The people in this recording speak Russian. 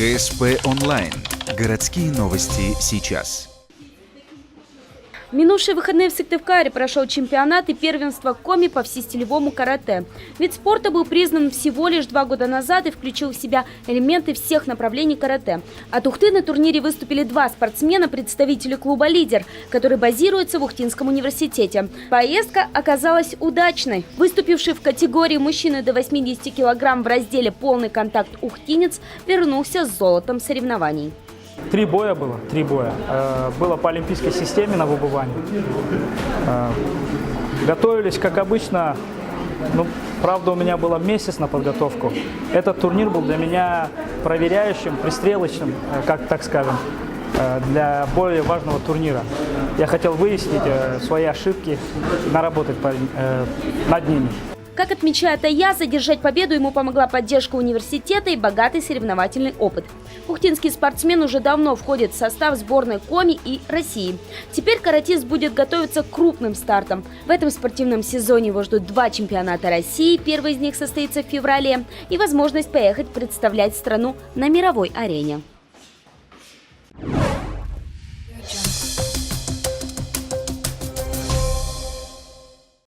ГСП онлайн. Городские новости сейчас. В минувшие выходные в Сыктывкаре прошел чемпионат и первенство Коми по всестилевому карате. Вид спорта был признан всего лишь 2 года назад и включил в себя элементы всех направлений карате. От Ухты на турнире выступили 2 спортсмена, представители клуба «Лидер», который базируется в Ухтинском университете. Поездка оказалась удачной. Выступивший в категории мужчины до 80 килограмм в разделе «Полный контакт» ухтинец вернулся с золотом соревнований. 3 боя было, 3 боя. Было по олимпийской системе на выбывании. Готовились, как обычно. Правда, у меня было месяц на подготовку. Этот турнир был для меня проверяющим, пристрелочным, так скажем, для более важного турнира. Я хотел выяснить свои ошибки, наработать над ними. Как отмечает Аяз, одержать победу ему помогла поддержка университета и богатый соревновательный опыт. Ухтинский спортсмен уже давно входит в состав сборной Коми и России. Теперь каратист будет готовиться к крупным стартам. В этом спортивном сезоне его ждут 2 чемпионата России, первый из них состоится в феврале, и возможность поехать представлять страну на мировой арене.